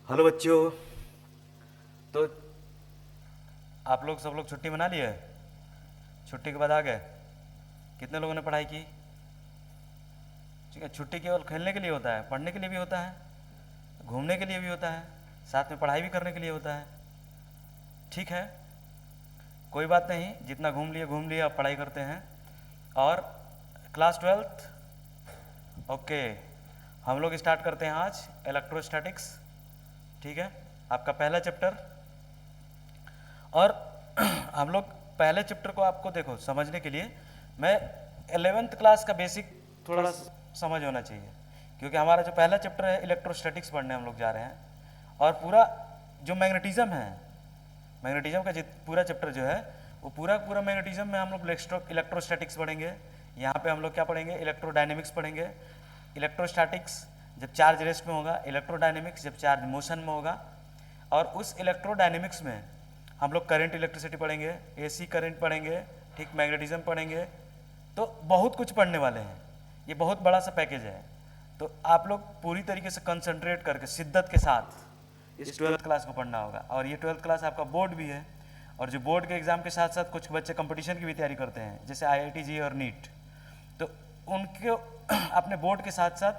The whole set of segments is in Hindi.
हेलो बच्चों। तो आप लोग सब लोग छुट्टी मना लिए? छुट्टी के बाद आ गए? कितने लोगों ने पढ़ाई की? ठीक है, छुट्टी केवल खेलने के लिए होता है, पढ़ने के लिए भी होता है, घूमने के लिए भी होता है, साथ में पढ़ाई भी करने के लिए होता है। ठीक है, कोई बात नहीं, जितना घूम लिए, अब पढ़ाई करते हैं। और क्लास 12th, ओके, हम लोग स्टार्ट करते हैं आज इलेक्ट्रोस्टैटिक्स। ठीक है, आपका पहला चैप्टर। और हम लोग पहले चैप्टर को आपको देखो समझने के लिए मैं 11th क्लास का बेसिक थोड़ा समझ होना चाहिए, क्योंकि हमारा जो पहला चैप्टर है इलेक्ट्रोस्टैटिक्स पढ़ने हम लोग जा रहे हैं। और पूरा जो मैग्नेटिज्म है, मैग्नेटिज्म का पूरा चैप्टर जो है वो पूरा मैग्नेटिज्म में हम लोग इलेक्ट्रोस्टैटिक्स पढ़ेंगे। यहाँ पे हम लोग क्या पढ़ेंगे? इलेक्ट्रोडायनेमिक्स पढ़ेंगे। इलेक्ट्रोस्टैटिक्स जब चार्ज रेस्ट में होगा, इलेक्ट्रोडायनेमिक्स जब चार्ज मोशन में होगा। और उस इलेक्ट्रोडायनेमिक्स में हम लोग करंट इलेक्ट्रिसिटी पढ़ेंगे, एसी करंट पढ़ेंगे, ठीक, मैग्नेटिज्म पढ़ेंगे। तो बहुत कुछ पढ़ने वाले हैं, ये बहुत बड़ा सा पैकेज है। तो आप लोग पूरी तरीके से कंसंट्रेट करके शिद्दत के साथ इस 12th क्लास को पढ़ना होगा। और ये 12th क्लास आपका बोर्ड भी है, और जो बोर्ड के एग्ज़ाम के साथ साथ कुछ बच्चे कंपटीशन की भी तैयारी करते हैं, जैसे IIT जी और नीट, तो उनको अपने बोर्ड के साथ साथ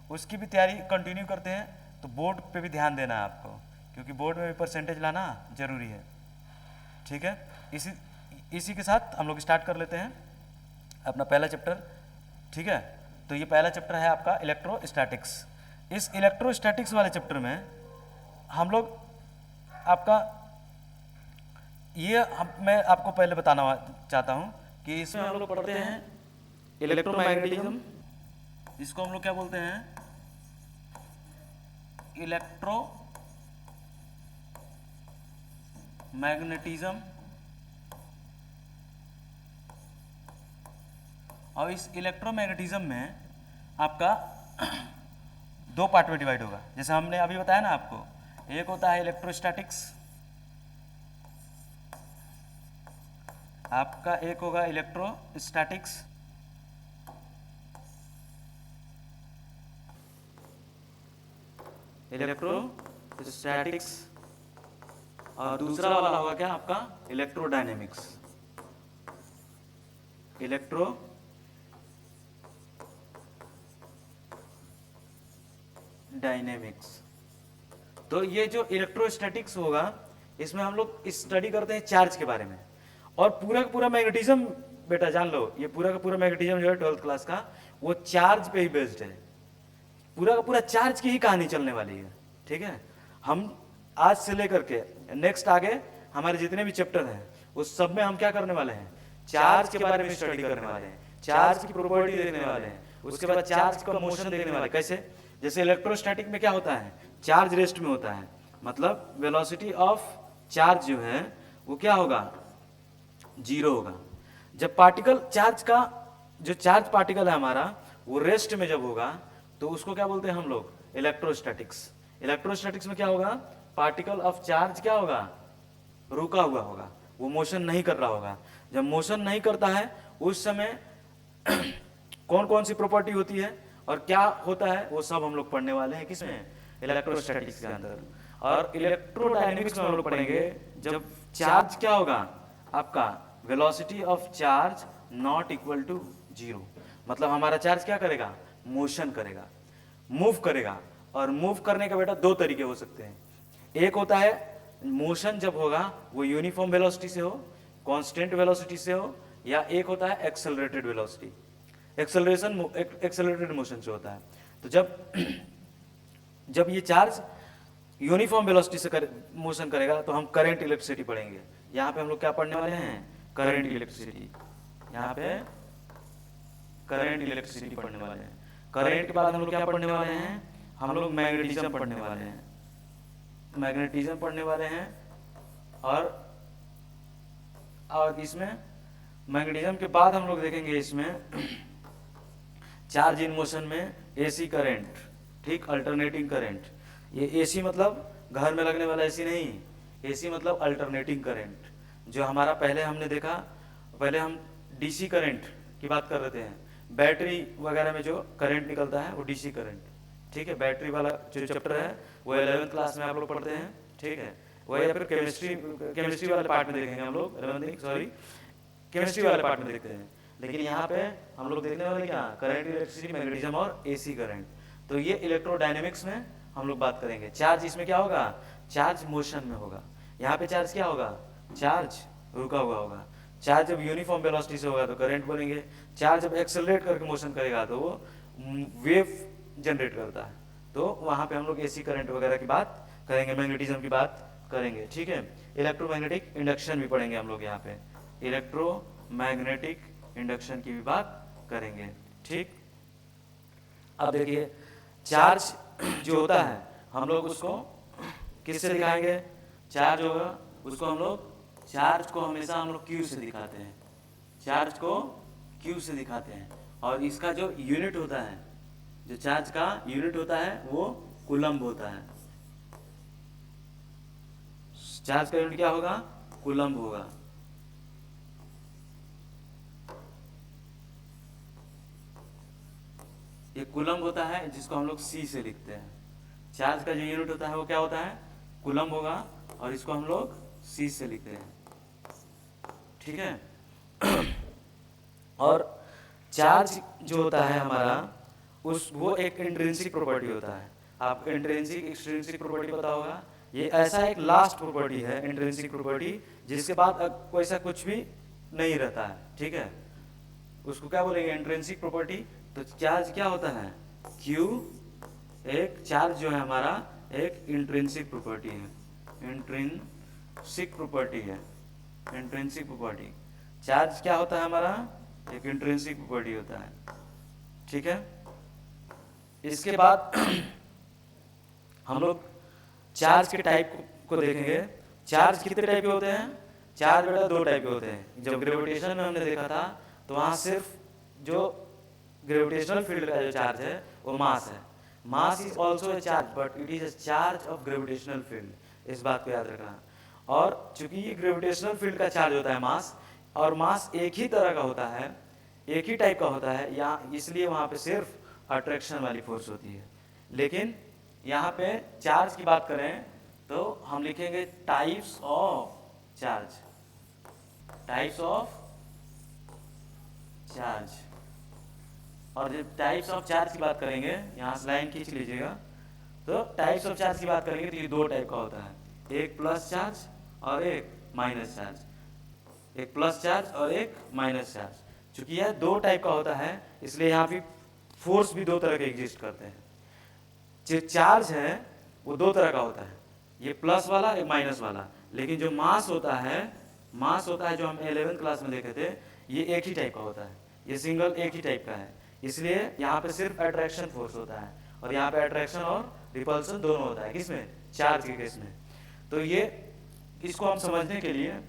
उसकी भी तैयारी कंटिन्यू करते हैं। तो बोर्ड पे भी ध्यान देना है आपको, क्योंकि बोर्ड में भी परसेंटेज लाना ज़रूरी है। ठीक है, इसी के साथ हम लोग स्टार्ट कर लेते हैं अपना पहला चैप्टर। ठीक है, तो ये पहला चैप्टर है आपका इलेक्ट्रोस्टैटिक्स। इस इलेक्ट्रोस्टैटिक्स वाले चैप्टर में हम लोग आपका मैं आपको पहले बताना चाहता हूँ कि इसमें हम लोग पढ़ते हैं इलेक्ट्रोमैग्नेटिज्म। इसको हम लोग क्या बोलते हैं? इलेक्ट्रोमैग्नेटिज्म। और इस इलेक्ट्रोमैग्नेटिज्म में आपका दो पार्ट में डिवाइड होगा, जैसे हमने अभी बताया ना आपको। एक होता है इलेक्ट्रोस्टैटिक्स, आपका एक होगा इलेक्ट्रोस्टैटिक्स, इलेक्ट्रोस्टैटिक्स। और दूसरा वाला होगा क्या आपका? Electrodynamics, electro dynamics. तो ये जो इलेक्ट्रोस्टैटिक्स होगा, इसमें हम लोग स्टडी करते हैं चार्ज के बारे में। और पूरा का पूरा मैग्नेटिज्म, बेटा जान लो, ये पूरा का पूरा मैग्नेटिज्म जो है 12th क्लास का, वो चार्ज पे ही बेस्ड है। पूरा का पूरा चार्ज की ही कहानी चलने वाली है। ठीक है, हम आज से लेकर के नेक्स्ट आगे हमारे जितने भी चैप्टर हैं उस सब में हम क्या करने वाले हैं? चार्ज के बारे में स्टडी करने वाले हैं, चार्ज की प्रॉपर्टी देखने वाले हैं, उसके बाद चार्ज का मोशन देखने वाले। कैसे? जैसे इलेक्ट्रोस्टैटिक में क्या होता है? चार्ज रेस्ट में होता है, मतलब वेलोसिटी ऑफ चार्ज जो है वो क्या होगा? 0 होगा। जब पार्टिकल चार्ज का, जो चार्ज पार्टिकल है हमारा, वो रेस्ट में जब होगा तो उसको क्या बोलते हैं हम लोग? इलेक्ट्रोस्टैटिक्स। इलेक्ट्रोस्टैटिक्स में क्या होगा? पार्टिकल ऑफ चार्ज क्या होगा? रुका हुआ होगा, वो मोशन नहीं कर रहा होगा। जब मोशन नहीं करता है उस समय कौन कौन सी प्रॉपर्टी होती है और क्या होता है, वो सब हम लोग पढ़ने वाले हैं। किसमें? इलेक्ट्रोस्टैटिक्स के अंदर। और इलेक्ट्रोडायनेमिक्स में हम लोग पढ़ेंगे जब चार्ज क्या होगा आपका? Velocity of charge not equal to 0, मतलब हमारा चार्ज क्या करेगा? मोशन करेगा, मूव करेगा। और मूव करने का बेटा दो तरीके हो सकते हैं। एक होता है मोशन जब होगा वो यूनिफॉर्म वेलोसिटी से हो, कांस्टेंट वेलोसिटी से हो, या एक होता है एक्सेलरेटेड वेलोसिटी, एक्सेलरेटेड मोशन से होता है। तो जब ये चार्ज यूनिफॉर्म वेलोसिटी से मोशन करेगा तो हम करंट इलेक्ट्रिसिटी पढ़ेंगे। यहाँ पे हम लोग क्या पढ़ने वाले हैं? Current electricity. यहाँ पे करंट इलेक्ट्रिसिटी पढ़ने वाले हैं। करंट के बाद हम लोग क्या पढ़ने वाले हैं? हम लोग मैग्नेटिज्म पढ़ने वाले हैं, मैग्नेटिज्म पढ़ने वाले हैं। और इसमें मैग्नेटिज्म के बाद हम लोग देखेंगे इसमें चार्ज इन मोशन में एसी करंट, ठीक, अल्टरनेटिंग करंट। ये एसी मतलब घर में लगने वाला एसी नहीं, एसी मतलब अल्टरनेटिंग करंट, जो हमारा पहले हमने देखा। पहले हम डीसी करंट की बात कर रहे थे, बैटरी वगैरह में जो करंट निकलता है वो डीसी करंट, ठीक है, बैटरी वाला जो चैप्टर है वो 11th क्लास में आप लोग पढ़ते हैं, ठीक है, वही या फिर केमिस्ट्री वाले पार्ट में देखेंगे हम लोग, 11th सॉरी केमिस्ट्री वाले पार्ट में देखते हैं। लेकिन यहाँ पे हम लोग देखने वाले क्या, करंट, इलेक्ट्रिसिटी, मैग्नेटिज्म और एसी करंट। तो ये इलेक्ट्रोडायनेमिक्स में हम लोग बात करेंगे। चार्ज इसमें क्या होगा, चार्ज मोशन में होगा। यहाँ पे चार्ज क्या होगा, चार्ज रुका हुआ होगा। चार्ज जब यूनिफॉर्म वेलोसिटी से होगा तो करंट बोलेंगे, चार्ज जब एक्सेलरेट करके मोशन करेगा तो वो वेव जनरेट करता है। तो वहाँ पे हम लोग एसी करंट वगैरह की बात करेंगे, मैग्नेटिज्म की बात करेंगे, ठीक है। इलेक्ट्रोमैग्नेटिक इंडक्शन भी पढ़ेंगे हम लोग यहाँ पे, इलेक्ट्रोमैग्नेटिक इंडक्शन की भी बात करेंगे, ठीक। अब देखिए चार्ज जो होता है हम लोग उसको किससे दिखाएंगे, चार्ज होगा उसको हम लोग, चार्ज को हमेशा हम लोग क्यू से दिखाते हैं, चार्ज को क्यू से दिखाते हैं। और इसका जो यूनिट होता है, जो चार्ज का यूनिट होता है वो कूलम्ब होता है। चार्ज का यूनिट क्या होगा, कूलम्ब होगा। ये कूलम्ब होता है जिसको हम लोग सी से लिखते हैं। चार्ज का जो यूनिट होता है वो क्या होता है, कूलम्ब होगा, और इसको हम लोग सी से लिखते हैं, ठीक है। और चार्ज जो होता है हमारा वो एक इंट्रिंसिक प्रॉपर्टी होता है। आप इंट्रिंसिक एक्सट्रिंसिक प्रॉपर्टी पता होगा, ये ऐसा एक लास्ट प्रॉपर्टी है इंट्रिंसिक प्रॉपर्टी, जिसके बाद कोई सा कुछ भी नहीं रहता है, ठीक है, उसको क्या बोलेंगे, इंट्रिंसिक प्रॉपर्टी। तो चार्ज क्या होता है, Q एक चार्ज जो है हमारा एक इंट्रिंसिक प्रॉपर्टी है, इंट्रिंसिक प्रॉपर्टी है, इंट्रिंसिक प्रॉपर्टी। चार्ज क्या होता है हमारा, एक इंट्रिंसिक प्रॉपर्टी होता है, ठीक है। इसके बाद हम लोग चार्ज के टाइप को देखेंगे। चार्ज कितने टाइप के होते हैं, चार्ज बेटा दो टाइप के होते हैं। जब ग्रेविटेशन में हमने देखा था तो वहाँ सिर्फ जो ग्रेविटेशनल फील्ड का जो चार्ज है वो मास है। Mass is also a charge but it is a charge of gravitational field, इस बात को याद रखना। और चूंकि ये ग्रेविटेशनल फील्ड का चार्ज होता है मास, और मास एक ही तरह का होता है, एक ही टाइप का होता है, या इसलिए वहाँ पे सिर्फ अट्रैक्शन वाली फोर्स होती है। लेकिन यहाँ पे चार्ज की बात करें तो हम लिखेंगे types of charge, types of charge. और जब टाइप्स ऑफ चार्ज की बात करेंगे, यहाँ से लाइन खींच लीजिएगा, तो टाइप्स ऑफ चार्ज की बात करेंगे तो ये दो टाइप का होता है, एक प्लस चार्ज और एक माइनस चार्ज, एक प्लस चार्ज और एक माइनस चार्ज। चूंकि यह दो टाइप का होता है इसलिए यहाँ पे फोर्स भी दो तरह के एग्जिस्ट करते हैं। जो चार्ज है वो दो तरह का होता है, ये प्लस वाला एक माइनस वाला। लेकिन जो मास होता है, मास होता है जो हम 11th क्लास में देखे थे, ये एक ही टाइप का होता है, ये सिंगल एक ही टाइप का है। इसलिए यहाँ पे सिर्फ अट्रैक्शन फोर्स होता है, और यहाँ पे अट्रैक्शन और रिपल्सन दोनों होता है, किसमें, चार्ज के केस में। तो ये इसको हम समझने के लिए,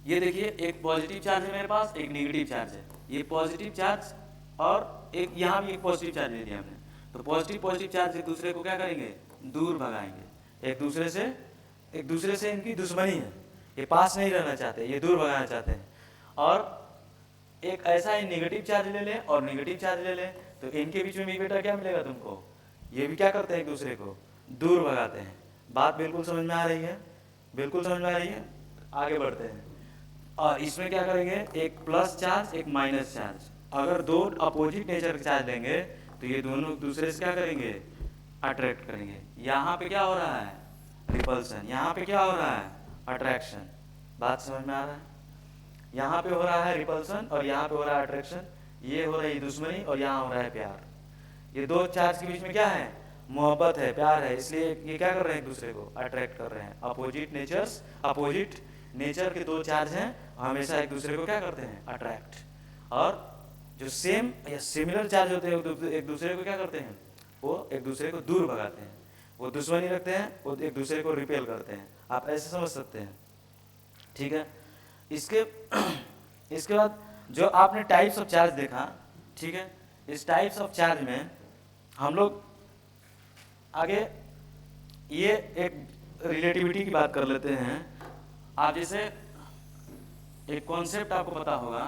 ये देखिए एक पॉजिटिव चार्ज है मेरे पास, एक नेगेटिव चार्ज है। ये पॉजिटिव चार्ज और एक यहाँ भी एक पॉजिटिव चार्ज ले लिया हमने, तो पॉजिटिव चार्ज एक दूसरे को क्या करेंगे, दूर भगाएंगे। एक दूसरे से इनकी दुश्मनी है, ये पास नहीं रहना चाहते, ये दूर भगाना चाहते हैं। और एक ऐसा ही नेगेटिव चार्ज ले लें और नेगेटिव चार्ज ले लें, तो इनके बीच में भी बेटा क्या मिलेगा तुमको, ये भी क्या करते हैं, एक दूसरे को दूर भगाते हैं। बात बिल्कुल समझ में आ रही है, बिल्कुल समझ में आ रही है, आगे बढ़ते हैं। और इसमें क्या करेंगे, एक प्लस चार्ज एक माइनस चार्ज, अगर दो अपोजिट नेचर के चार्ज लेंगे तो ये दोनों एक दूसरे से क्या करेंगे, अट्रैक्ट करेंगे। यहाँ पे क्या हो रहा है, रिपल्सन, यहाँ पे क्या हो रहा है, अट्रैक्शन। बात समझ में आ रहा है, यहाँ पे हो रहा है रिपल्सन और यहाँ पे हो रहा है अट्रैक्शन, ये हो रही है दुश्मनी और यहाँ हो रहा है प्यार। ये दो चार्ज के बीच में क्या है, मोहब्बत है, प्यार है, इसलिए ये क्या कर रहे हैं, एक दूसरे को अट्रैक्ट कर रहे हैं। अपोजिट नेचर के दो चार्ज हैं, हमेशा एक दूसरे को क्या करते हैं, अट्रैक्ट। और जो सेम या सिमिलर चार्ज होते हैं एक दूसरे को क्या करते हैं, वो एक दूसरे को दूर भगाते हैं, वो दुश्मनी रखते हैं, वो एक दूसरे को रिपेल करते हैं। आप ऐसे समझ सकते हैं, ठीक है। इसके बाद जो आपने टाइप्स ऑफ चार्ज देखा, ठीक है, इस टाइप्स ऑफ चार्ज में हम लोग आगे ये एक रिलेटिविटी की बात कर लेते हैं। आप जैसे एक कॉन्सेप्ट आपको पता होगा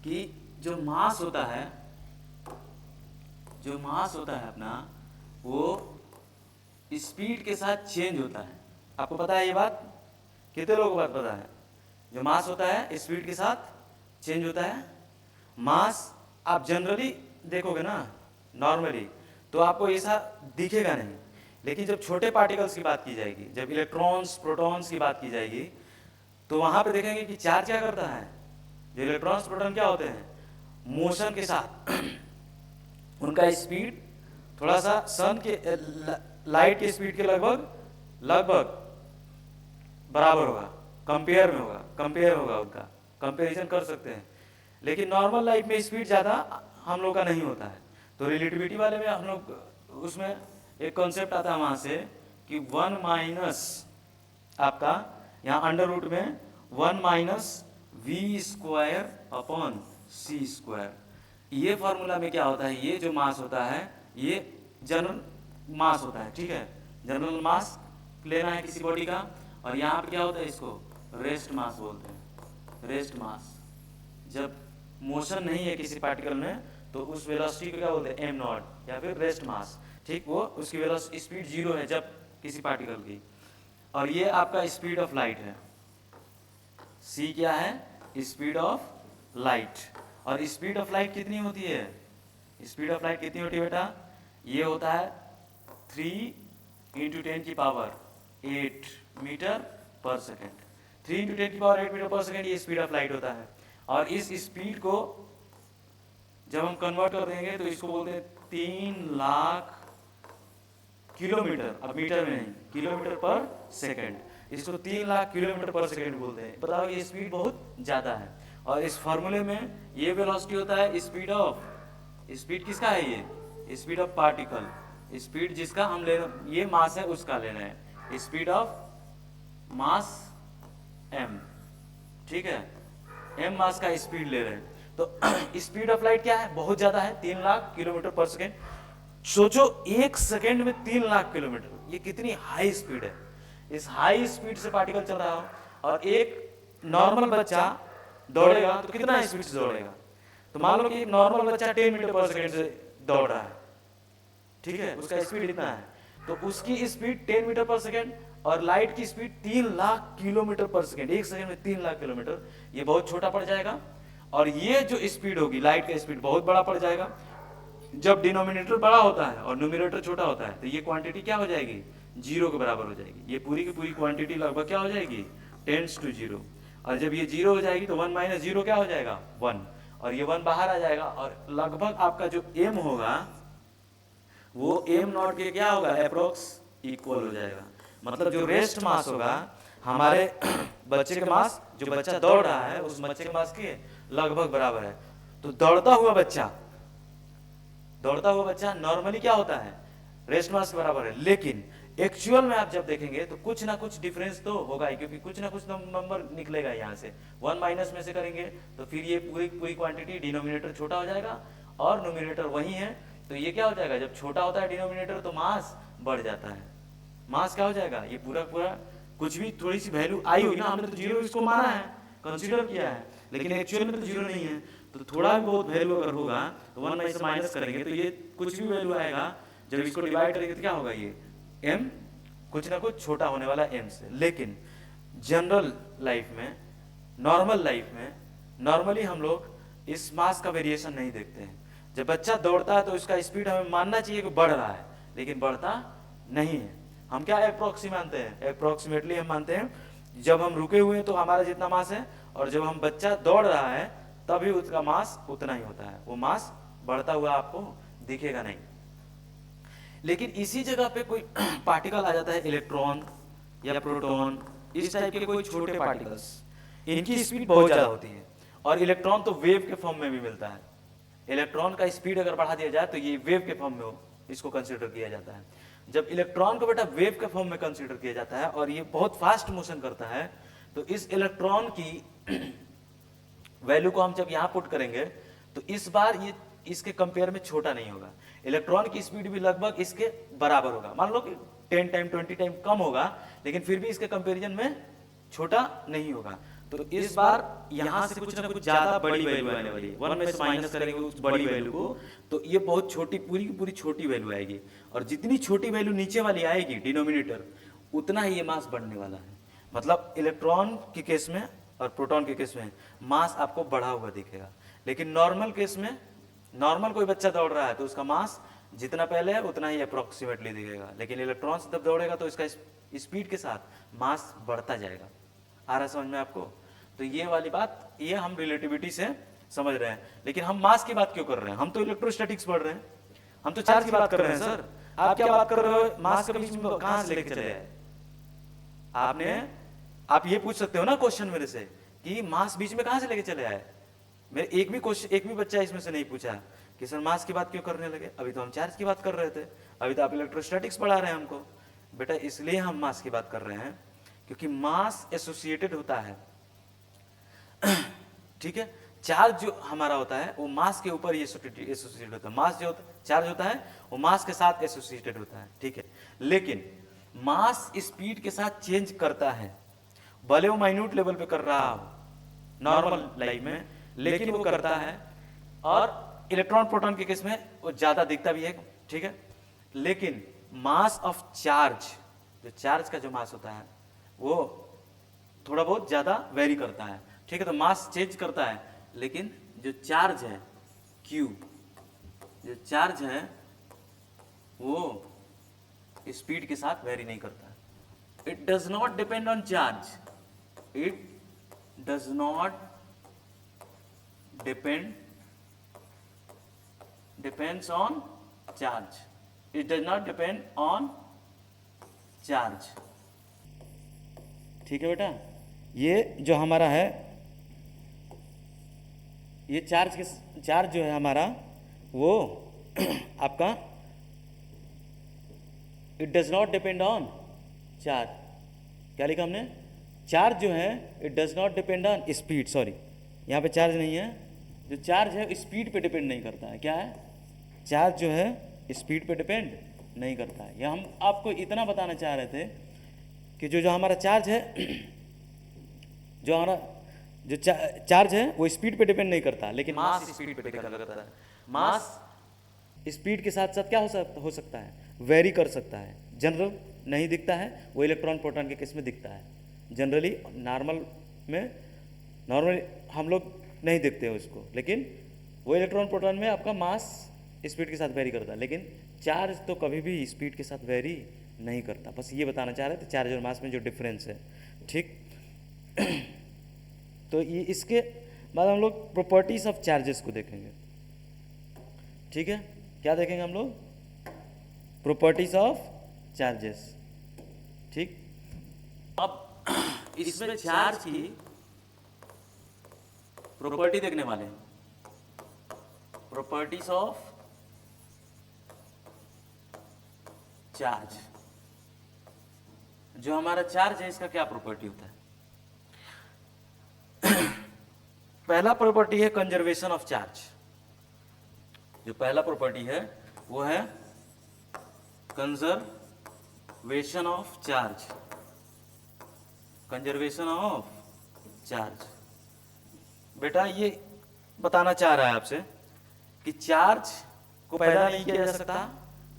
कि जो मास होता है, जो मास होता है अपना वो स्पीड के साथ चेंज होता है। आपको पता है ये बात? कितने लोगों को बात पता है? जो मास होता है स्पीड के साथ चेंज होता है। मास आप जनरली देखोगे ना, नॉर्मली तो आपको ऐसा दिखेगा नहीं, लेकिन जब छोटे पार्टिकल्स की बात की जाएगी, जब इलेक्ट्रॉन्स प्रोटॉन्स की बात की जाएगी, तो वहां पे देखेंगे कि चार्ज क्या करता है। जो इलेक्ट्रॉन्स प्रोटॉन क्या होते हैं, मोशन के साथ उनका स्पीड थोड़ा सा सन के लाइट के स्पीड के लगभग बराबर होगा, कंपेयर होगा, उनका कंपेरिजन कर सकते हैं। लेकिन नॉर्मल लाइफ में स्पीड ज़्यादा हम लोग का नहीं होता है। तो रिलेटिविटी वाले में हम लोग उसमें एक कॉन्सेप्ट आता है वहाँ से कि 1 माइनस आपका यहाँ अंडर रूट में 1 minus v square upon c square. ये फॉर्मूला में क्या होता है, ये जो मास होता है ये जनरल मास होता है, ठीक है। जनरल मास लेना है किसी बॉडी का, और यहाँ पे क्या होता है, इसको रेस्ट मास बोलते हैं। रेस्ट मास जब मोशन नहीं है किसी पार्टिकल में तो उस वेलोसिटी को क्या बोलते हैं, एम नॉट या फिर रेस्ट मास, ठीक। वो उसकी वेलोसिटी स्पीड 0 है जब किसी पार्टिकल की। और ये आपका स्पीड ऑफ लाइट है। सी क्या है, स्पीड ऑफ लाइट। और स्पीड ऑफ लाइट कितनी होती है, स्पीड ऑफ लाइट कितनी होती है बेटा, ये होता है 3 × 10 की पावर 8 मीटर पर सेकेंड। 3 × 10 की पावर 8 मीटर पर सेकेंड ये स्पीड ऑफ लाइट होता है। और इस स्पीड को जब हम कन्वर्ट कर देंगे तो इसको बोलते हैं 3 लाख किलोमीटर, अब मीटर में नहीं, किलोमीटर पर सेकेंड। इसको 3 लाख किलोमीटर पर सेकेंड बोलते हैं। बताओ ये स्पीड बहुत ज़्यादा है। और इस फॉर्मूले में ये वेलोसिटी होता है स्पीड ऑफ, स्पीड किसका है, ये स्पीड ऑफ पार्टिकल, स्पीड जिसका हम ले रहे, ये मास है उसका लेना है, स्पीड ऑफ मास m, ठीक है। m मास का स्पीड ले रहे हैं। तो स्पीड ऑफ लाइट क्या है, बहुत ज्यादा है, 3 लाख किलोमीटर पर सेकेंड। सोचो 1 सेकेंड में 3 लाख किलोमीटर, ये कितनी हाई स्पीड है। इस हाई स्पीड से पार्टिकल चल रहा हो और एक नॉर्मल बच्चा दौड़ेगा तो कितना स्पीड से दौड़ेगा। तो मान लो कि एक नॉर्मल बच्चा 10 मीटर पर सेकेंड से दौड़ रहा है, ठीक है, उसका स्पीड इतना है, तो उसकी स्पीड 10 मीटर पर सेकेंड और लाइट की स्पीड 3 लाख किलोमीटर पर सेकेंड। 1 सेकेंड में 3 लाख किलोमीटर, ये बहुत छोटा पड़ जाएगा। और ये जो स्पीड होगी लाइट का स्पीड बहुत बड़ा पड़ जाएगा। जब डिनोमिनेटर बड़ा होता है और न्यूमरेटर छोटा होता है तो ये क्वांटिटी क्या हो जाएगी, 0 के बराबर हो जाएगी। ये पूरी की पूरी क्वांटिटी लगभग क्या हो जाएगी, टेंड्स टू 0। और जब ये 0 हो जाएगी तो 1 माइनस 0 क्या हो जाएगा, 1। और ये 1 बाहर आ जाएगा और लगभग आपका जो m होगा वो m नॉट के क्या होगा, अप्रोक्स इक्वल हो जाएगा। मतलब जो रेस्ट मास होगा हमारे बच्चे के मास, जो बच्चा दौड़ रहा है उस बच्चे के मास के लगभग बराबर है। तो दौड़ता हुआ बच्चा नॉर्मली क्या होता है, रेस्ट मास के बराबर है। लेकिन एक्चुअल में आप जब देखेंगे तो कुछ ना कुछ डिफरेंस तो होगा ही, क्योंकि कुछ ना कुछ नंबर निकलेगा यहाँ से। 1 माइनस में से करेंगे तो फिर ये पूरी क्वांटिटी डिनोमिनेटर छोटा हो जाएगा और नोमिनेटर वही है। तो ये क्या हो जाएगा, जब छोटा होता है डिनोमिनेटर तो मास बढ़ जाता है। मास क्या हो जाएगा, ये पूरा कुछ भी थोड़ी सी वैल्यू आई होगी ना, हमने तो 0 इसको माना है, कंसीडर किया है, लेकिन एक्चुअल में तो 0 नहीं है। तो थोड़ा भी बहुत वैल्यू अगर होगा तो 1 में से माइनस करेंगे तो ये कुछ भी वैल्यू आएगा, जब इसको डिवाइड करेंगे तो क्या होगा, ये m कुछ ना कुछ छोटा होने वाला m से। लेकिन जनरल लाइफ में, नॉर्मल लाइफ में नॉर्मली हम लोग इस मास का वेरिएशन नहीं देखते हैं। जब बच्चा दौड़ता है तो इसका स्पीड हमें मानना चाहिए कि बढ़ रहा है, लेकिन बढ़ता नहीं है। हम क्या अप्रोक्सी मानते हैं, अप्रोक्सीमेटली हम मानते हैं जब हम रुके हुए हैं तो हमारा जितना मास है, और जब हम बच्चा दौड़ रहा है तभी उसका मास उतना ही होता है। वो मास बढ़ता हुआ आपको दिखेगा नहीं। लेकिन इसी जगह पे कोई पार्टिकल आ जाता है, इलेक्ट्रॉन या प्रोटॉन, इस टाइप के कोई छोटे पार्टिकल्स, इनकी स्पीड बहुत ज्यादा होती है। और इलेक्ट्रॉन तो वेव के फॉर्म में भी मिलता है। इलेक्ट्रॉन का स्पीड अगर बढ़ा दिया जाए तो ये वेव के फॉर्म में इसको कंसिडर किया जाता है। जब इलेक्ट्रॉन को बेटा वेव के फॉर्म में कंसिडर किया जाता है और ये बहुत फास्ट मोशन करता है, तो इस इलेक्ट्रॉन की वैल्यू को हम जब यहाँ पुट करेंगे तो इस बार ये इसके कंपेयर में छोटा नहीं होगा। इलेक्ट्रॉन की स्पीड भी लगभग इसके बराबर होगा। मान लो कि 10 टाइम 20 टाइम कम होगा, लेकिन फिर भी इसके कंपेरिजन में छोटा नहीं होगा। तो इस बार यहाँ से कुछ ना कुछ ज्यादा बड़ी वैल्यू आने वाली है, 1 में से माइनस करेंगे उस बड़ी वैल्यू को, तो ये बहुत छोटी, पूरी की पूरी छोटी वैल्यू आएगी, और जितनी छोटी वैल्यू नीचे वाली आएगी डिनोमिनेटर, उतना ही ये मास बढ़ने वाला है। मतलब इलेक्ट्रॉन के केस में और प्रोटॉन के केस में मास आपको बढ़ा हुआ दिखेगा, लेकिन नॉर्मल केस में, नॉर्मल कोई बच्चा दौड़ रहा है तो उसका मास जितना पहले है उतना ही अप्रोक्सीमेटली दिखेगा, लेकिन इलेक्ट्रॉन से जब दौड़ेगा तो इसका स्पीड के साथ मास बढ़ता जाएगा। आ रहा है समझ में आपको? तो ये वाली बात, ये हम रिलेटिविटी से समझ रहे हैं, लेकिन हम मास की बात क्यों कर रहे हैं? हम तो इलेक्ट्रोस्टैटिक्स पढ़ रहे हैं, हम तो चार्ज की बात कर रहे हैं। सर आप क्या बात कर रहे हो? मास के बीच में कहां से लेके चले आए आपने? आप ये पूछ सकते हो ना क्वेश्चन मेरे से कि मास बीच में कहां से लेके चले आए। मेरे एक भी क्वेश्चन, एक भी बच्चा इसमें से नहीं पूछा कि सर मास की बात क्यों करने लगे, अभी तो हम चार्ज की बात कर रहे थे, अभी तो आप इलेक्ट्रोस्टैटिक्स पढ़ा रहे हैं हमको। बेटा इसलिए हम मास की बात कर रहे हैं क्योंकि मास एसोसिएटेड होता है, ठीक है। चार्ज जो हमारा होता है वो मास के ऊपर एसोसिएटेड होता है, मास जो चार्ज होता है वो मास के साथ एसोसिएटेड होता है, ठीक है। लेकिन मास स्पीड के साथ चेंज करता है, भले वो माइन्यूट लेवल पे कर रहा हो नॉर्मल लाइफ में, लेकिन वो करता है। और इलेक्ट्रॉन प्रोटॉन के केस में वो ज्यादा दिखता भी है, ठीक है। लेकिन मास ऑफ चार्ज, जो चार्ज का जो मास होता है वो थोड़ा बहुत ज्यादा वेरी करता है, ठीक है। तो मास चेंज करता है, लेकिन जो चार्ज है Q, जो चार्ज है वो स्पीड के साथ वेरी नहीं करता। It does not depend on charge, it does not depends on charge, it does not depend on charge, ठीक है बेटा। ये जो हमारा है, ये चार्ज जो है हमारा वो आपका it does not depend on charge, क्या लिखा हमने? चार्ज जो है it does not depend on speed, sorry यहाँ पे चार्ज नहीं है, जो चार्ज है स्पीड पे डिपेंड नहीं करता है। क्या है? चार्ज जो है स्पीड पे डिपेंड नहीं करता है। यह हम आपको इतना बताना चाह रहे थे कि जो हमारा चार्ज है, जो हमारा जो चार्ज है वो स्पीड पे डिपेंड नहीं करता, लेकिन मास स्पीड पे डिपेंड करता है। मास स्पीड के साथ साथ क्या हो सकता है? वेरी कर सकता है। जनरल नहीं दिखता है, वो इलेक्ट्रॉन प्रोटॉन के केस में दिखता है। जनरली नॉर्मल हम लोग नहीं देखते हैं उसको, लेकिन वो इलेक्ट्रॉन प्रोटॉन में आपका मास स्पीड के साथ वेरी करता है, लेकिन चार्ज तो कभी भी स्पीड के साथ वेरी नहीं करता। बस ये बताना चाह रहे थे चार्ज और मास में जो डिफरेंस है, ठीक। तो ये इसके बाद हम लोग प्रॉपर्टीज ऑफ चार्जेस को देखेंगे, ठीक है। क्या देखेंगे हम लोग? प्रॉपर्टीज ऑफ चार्जेस, ठीक। अब इसमें चार्ज की प्रॉपर्टी देखने वाले हैं, प्रॉपर्टीज ऑफ चार्ज। जो हमारा चार्ज है इसका क्या प्रॉपर्टी होता है? पहला प्रॉपर्टी है कंजर्वेशन ऑफ चार्ज। जो पहला प्रॉपर्टी है वो है conservation of charge, conservation of charge. बेटा ये बताना चाह रहा है आपसे कि चार्ज को पैदा नहीं किया जा सकता,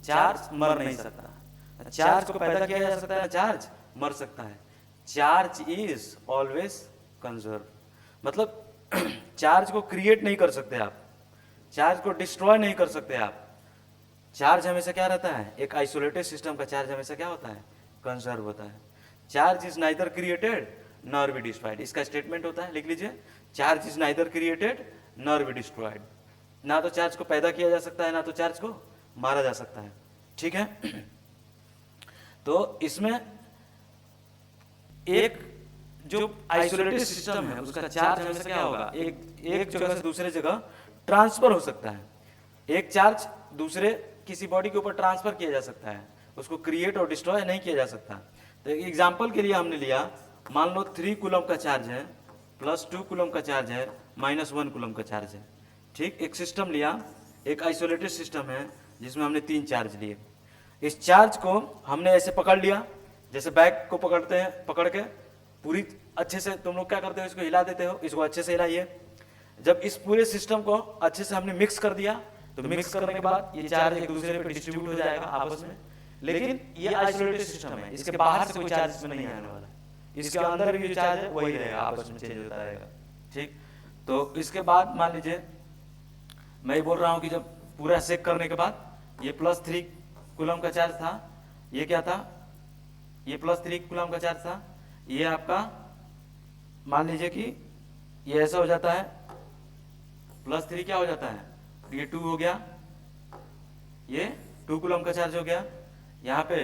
चार्ज मर नहीं सकता। चार्ज को पैदा किया जा सकता है, चार्ज मर सकता है। चार्ज इज ऑलवेज कंजर्व, मतलब चार्ज को क्रिएट नहीं कर सकते आप, चार्ज को डिस्ट्रॉय नहीं कर सकते आप। चार्ज हमेशा क्या रहता है? एक आइसोलेटेड सिस्टम का चार्ज हमेशा क्या होता है? कंजर्व होता है। Charge is neither created nor be destroyed, इसका स्टेटमेंट होता है, लिख लीजिए। Charge is neither created nor be destroyed. ना तो चार्ज को पैदा किया जा सकता है, ना तो चार्ज को मारा जा सकता है, ठीक है। तो इसमें एक जो आइसोलेटेड सिस्टम है उसका चार्ज हमेशा क्या होगा? एक जगह से दूसरे जगह ट्रांसफर हो सकता है। एक चार्ज दूसरे किसी बॉडी के ऊपर ट्रांसफर किया जा सकता है, उसको क्रिएट और डिस्ट्रॉय नहीं किया जा सकता। तो एक एग्जांपल के लिए हमने लिया, मान लो 3 कूलम का चार्ज है, प्लस 2 कूलम का चार्ज है, माइनस 1 कूलम का चार्ज है, ठीक। एक सिस्टम लिया, एक आइसोलेटेड सिस्टम है जिसमें हमने 3 चार्ज लिए। इस चार्ज को हमने ऐसे पकड़ लिया, जैसे बैग को पकड़ते हैं, पकड़ के पूरी अच्छे से तुम लोग क्या करते हो, इसको हिला देते हो, इसको अच्छे से हिलाइए। जब इस पूरे सिस्टम को अच्छे से हमने मिक्स कर दिया, तो मिक्स करने के बाद ये चार्ज एक दूसरे पे डिस्ट्रीब्यूट हो जाएगा आपस में। लेकिन ये आइसोलेटेड सिस्टम है, इसके बाहर से कोई चार्ज इसमें नहीं आने वाला, इसके अंदर भी जो चार्ज है वही रहेगा, आपस में चेंज होता रहेगा। ठीक, तो इसके बाद मान लीजिए मैं ये बोल रहा हूँ कि जब पूरा सेक करने के बाद ये +3 कूलम का चार्ज था, ये क्या था, ये +3 कूलम का चार्ज था, ये आपका मान लीजिए कि ये ऐसा हो जाता है, +3 क्या हो जाता है, ये 2 हो गया, ये 2 कूलम का चार्ज हो गया, यहाँ पे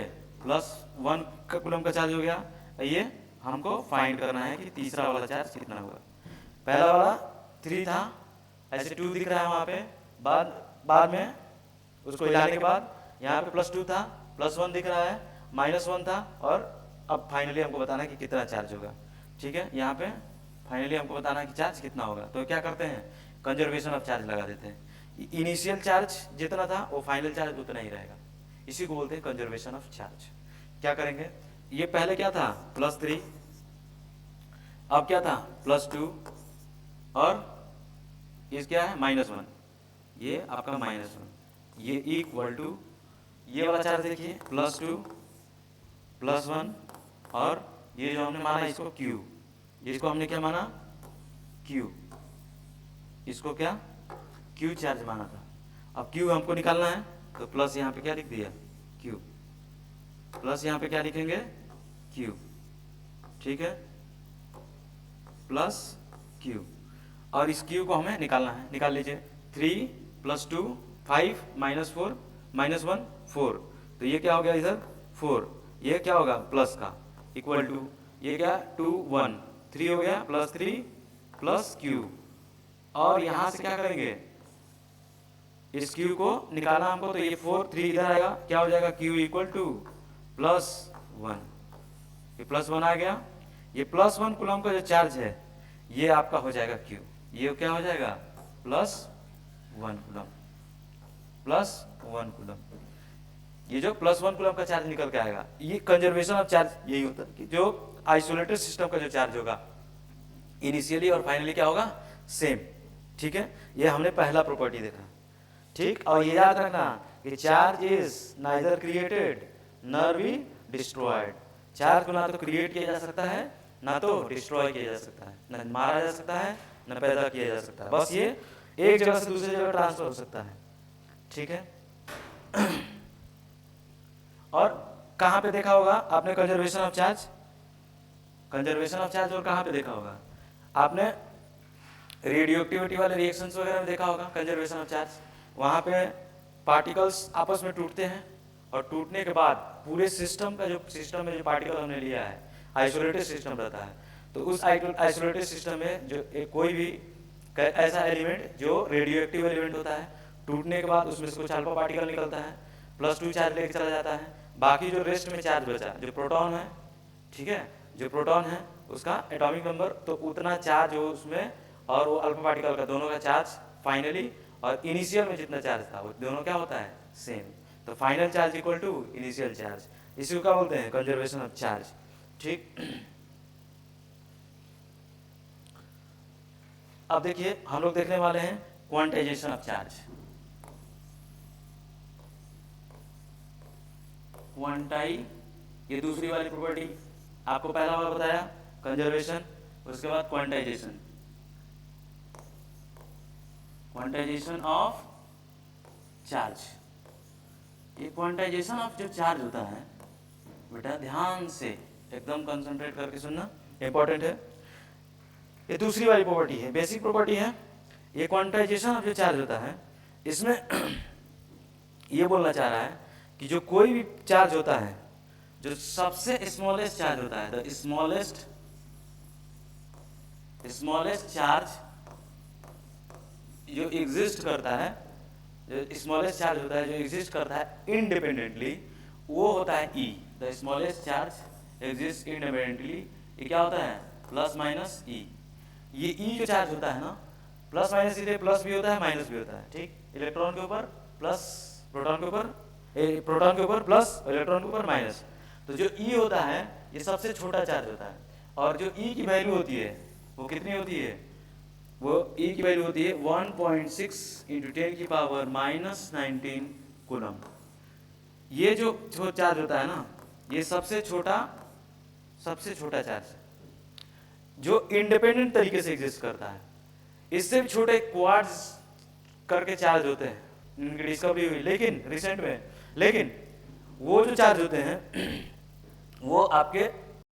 +1 का कूलम का चार्ज हो गया। ये हमको फाइंड करना है कि तीसरा वाला चार्ज कितना होगा। पहला वाला 3 था, ऐसे 2 दिख रहा है वहाँ पे, बाद में उसको हिलाने के बाद यहाँ पे +2 था, +1 दिख रहा है, -1 था, और अब फाइनली हमको बताना है कि कितना चार्ज होगा। ठीक है, यहाँ पे फाइनली हमको बताना है कि चार्ज कितना होगा। तो क्या करते हैं, कंजर्वेशन ऑफ चार्ज लगा देते हैं। इनिशियल चार्ज जितना था वो फाइनल चार्ज उतना ही रहेगा, इसी को बोलते हैं कंजर्वेशन ऑफ चार्ज। क्या करेंगे, ये पहले क्या था +3, अब क्या था +2, और इस क्या है -1, ये आपका -1, ये इक्वल टू ये वाला चार्ज देखिए +2 +1, और ये जो हमने माना इसको Q, इसको हमने क्या माना Q, इसको क्या Q चार्ज माना था। अब Q हमको निकालना है, तो प्लस यहाँ पे क्या लिख दिया Q, प्लस यहाँ पे क्या लिखेंगे Q, ठीक है, +Q, और इस Q को हमें निकालना है, निकाल लीजिए। 3 + 2 5 -4 -1 4, तो ये क्या हो गया इधर 4, ये क्या होगा प्लस का, इक्वल टू ये क्या 2 1 3 हो गया, +3 +Q, और यहाँ से क्या करेंगे, इस Q को निकालना हमको, तो ये 4 3 इधर आएगा, क्या हो जाएगा Q इक्वल टू +1, ये +1 आ गया। ये +1 कूलम का जो चार्ज है ये आपका हो जाएगा Q, ये क्या हो जाएगा +1 कूलम, +1 कूलम, ये जो +1 कूलम का चार्ज निकल के आएगा। ये कंजर्वेशन ऑफ चार्ज यही होता है कि जो आइसोलेटेड सिस्टम का जो चार्ज होगा इनिशियली और फाइनली क्या होगा सेम। ठीक है, ये हमने पहला प्रॉपर्टी देखा। ठीक, और ये याद रखना कि चार्ज इज नाइदर क्रिएटेड नर बी डिस्ट्रॉयड। चार्ज को ना तो क्रिएट किया जा सकता है ना तो डिस्ट्रॉय किया जा सकता है, ना मारा जा सकता है ना पैदा किया जा सकता है, बस ये एक जगह से दूसरी जगह ट्रांसफर हो सकता है। ठीक है, और कहाँ पे देखा होगा आपने conservation of charge, conservation of charge और कहाँ पे देखा होगा आपने, रेडियो एक्टिविटी वाले रिएक्शंस वगैरह में देखा होगा कंजर्वेशन ऑफ चार्ज। वहाँ पे पार्टिकल्स आपस में टूटते हैं, और टूटने के बाद पूरे सिस्टम का जो सिस्टम में जो पार्टिकल हमने लिया है आइसोलेटेड सिस्टम रहता है, तो उस आइसोलेटेड सिस्टम में जो कोई भी ऐसा एलिमेंट जो रेडियो एक्टिव एलिमेंट होता है, टूटने के बाद उसमें से कुछ अल्फा पार्टिकल निकलता है, +2 चार्ज लेके चला जाता है, बाकी जो रेस्ट में चार्ज बचा जो प्रोटॉन है, ठीक है, जो प्रोटॉन है उसका एटॉमिक नंबर तो उतना चार्ज हो उसमें, और वो अल्फा पार्टिकल का दोनों का चार्ज फाइनली और इनिशियल में जितना चार्ज था वो दोनों क्या होता है सेम, तो final charge equal to initial charge, इसी को क्या बोलते हैं कंजर्वेशन ऑफ चार्ज। ठीक, अब देखिए हम लोग देखने वाले हैं क्वांटाइजेशन ऑफ चार्ज। क्वांटाई, ये दूसरी वाली प्रॉपर्टी, आपको पहला वाला बताया कंजर्वेशन, उसके बाद क्वांटाइजेशन, क्वांटाइजेशन ऑफ चार्ज। ये क्वांटाइजेशन ऑफ जो चार्ज होता है बेटा ध्यान से एकदम कंसंट्रेट करके सुनना, इंपॉर्टेंट है। ये दूसरी वाली प्रॉपर्टी है, बेसिक प्रॉपर्टी है। ये क्वांटाइजेशन ऑफ जो चार्ज होता है इसमें ये बोलना चाह रहा है कि जो कोई भी चार्ज होता है, जो सबसे स्मॉलेस्ट चार्ज होता है, द स्मॉलेस्ट चार्ज जो एग्जिस्ट करता है, जो स्मॉलेस्ट चार्ज होता है जो एग्जिस्ट करता है इंडिपेंडेंटली, वो होता है E। The smallest charge exist independently, ये क्या होता है +- E। ये E जो चार्ज होता है ना, +- सीधे प्लस भी होता है माइनस भी होता है। ठीक, इलेक्ट्रॉन के ऊपर प्लस, प्रोटॉन के ऊपर प्लस, इलेक्ट्रॉन के ऊपर माइनस। तो जो E होता है ये सबसे छोटा चार्ज होता है, और जो ई की वैल्यू होती है वो कितनी होती है, वो ई की वैल्यू होती है 1.6 इंटू 10 की पावर -19 कूलम। ये जो चार्ज होता है ना, ये सबसे छोटा चार्ज है जो इंडिपेंडेंट तरीके से एग्जिस्ट करता है। इससे भी छोटे क्वार्ट्ज करके चार्ज होते हैं, इनकी डिस्कवरी हुई लेकिन रिसेंट में, लेकिन वो जो चार्ज होते हैं वो आपके